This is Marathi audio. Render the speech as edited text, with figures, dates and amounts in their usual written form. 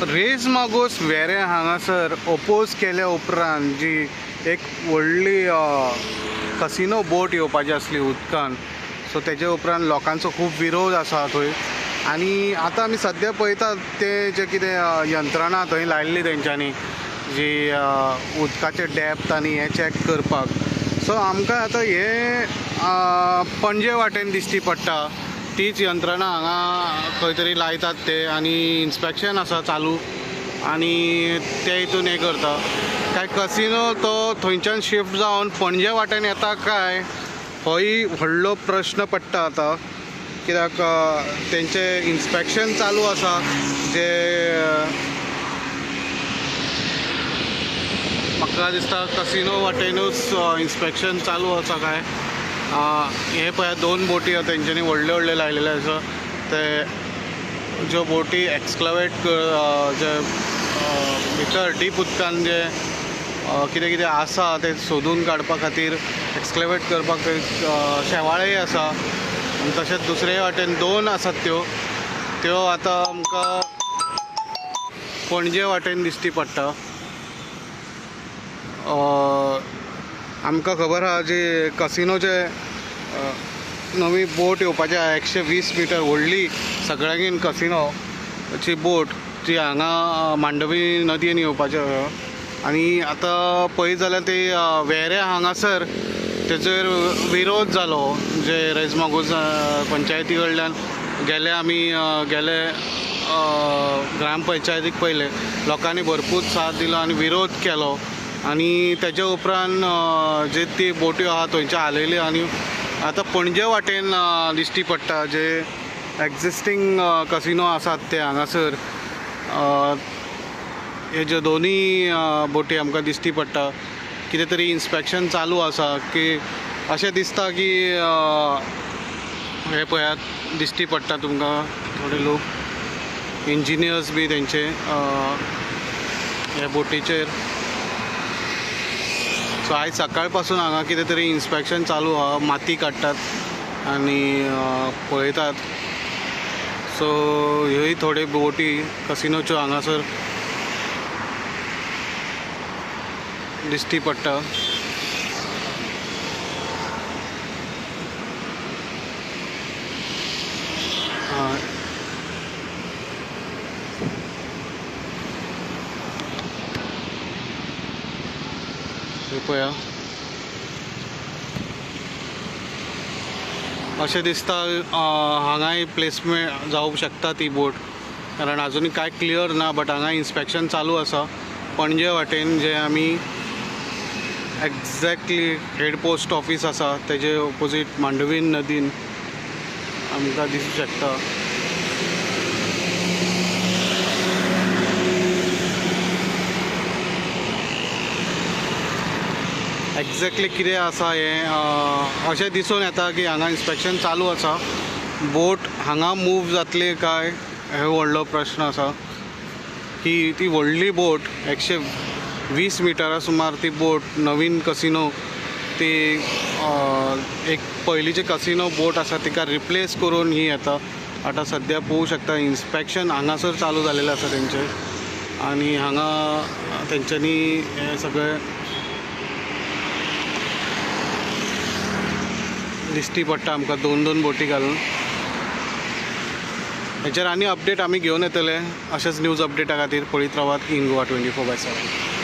रेज मागोस वेरे हांगासर ओपोज केल्या उपरांत जी एक व्हडली कसिनो बोट येवपाची आसली उदकान, सो तेजे उपरांत लोकांचो खूब विरोध आसा थंय. आनी आतां आमी सद्या पळयतात ते जे कितें यंत्रणा थंय लायिल्ली तेंच्यांनी जी उदकाचे डॅप्थ आनी हें चॅक करपाक. सो आमकां आतां हे पणजे वाटेन दिश्टी पडटा तीच यंत्रणा हांगा खंय तरी लायतात ते, आनी इन्स्पेक्शन आसा चालू आनी ते हितून हें करता. काय कसिनो तो थंयच्यान शिफ्ट जावन पणजे वाटेन येता काय होय व्हडलो प्रश्न पडटा आतां, कित्याक तेंचे इन्स्पेक्शन चालू आसा जे म्हाका दिसता कसिनो वाटेनूच इन्स्पेक्शन चालू आसा काय. हे पळय 2 बोटी तेंच्यांनी व्हडले व्हडले लायलेले आसा. ते ज्यो बोटी एक्सक्लवेट जे भितर डीप उदकान जे कितें कितें आसा ते सोदून काडपा खातीर एक्सक्लवेट करपाक शेवाळेय आसा. आनी तशेंच दुसरे वाटेन 2 आसात त्यो आतां आमकां पणजे वाटेन दिश्टी पडटा. आमकां खबर आहा जी कसिनोचे नवी बोट येवपाची आहा 120 मिटर व्हडली सगळ्यांकीन कसिनोची बोट जी हांगा मांडवी नदयेन येवपाची आहा. आनी आतां पळयत जाल्यार ते वेऱ्या हांगासर तेचेर विरोध जालो जे रेजमागोज पंचायती कडल्यान गेले ग्रामपंचायतीक पयले लोकांनी भरपूर साथ दिलो आनी विरोध केलो. आनी तेजे उपरांत जे ती बोट्यो आहा थंयच्या हालयल्यो आनी आतां पणजे वाटेन दिश्टी पडटा जे एक्जिस्टींग कसिनो आसात ते हांगासर. हे जे दोनूय बोटी आमकां दिश्टी पडटा कितें तरी इन्स्पेक्शन चालू आसा की अशें दिसता की हे पळयात दिश्टी पडटा तुमकां थोडे लोक इंजिनियर्स बी तेंचे हे बोटीचेर. सो आयज सकाळ पासून हांगा कितें तरी इन्स्पेक्शन चालू आहा, माती काडटात आनी पळयतात. सो ह्योय थोड्यो बोटी कसिनोच्यो हांगासर दिश्टी पडटा. पळया अशें दिसता हांगाय प्लेसमेंट जावंक शकता ती बोट, कारण आजुनूय कांय क्लियर ना. बट हांगा इन्स्पेक्शन चालू आसा पणजे वाटेन जे आमी एक्झॅक्टली हेड पोस्ट ऑफिस आसा तेजे ऑपोजीट मांडवी नदीन आमकां दिसूंक शकता. एक्झॅक्टली कितें आसा हें अशें दिसून येता की हांगा इन्स्पेक्शन चालू आसा. बोट हांगा मूव जातली काय हो व्हडलो प्रश्न आसा की ती व्हडली बोट 120 मिटरा सुमार ती बोट नवीन कसिनो ती एक पयलींचे कसिनो बोट आसा तिका रिप्लेस करून ही येता. आतां सद्या पळोवंक शकता इन्स्पेक्शन हांगासर चालू जालेलें आसा तेंचें आनी हांगा तेंच्यांनी हें सगळें दिश्टी पडटा आमकां 2 बोटी घालून. हेचेर आनी अपडेट आमी घेवन येतले. अशेंच न्यूज अपडेटा खातीर पळयत रावात इन गोवा 24/7.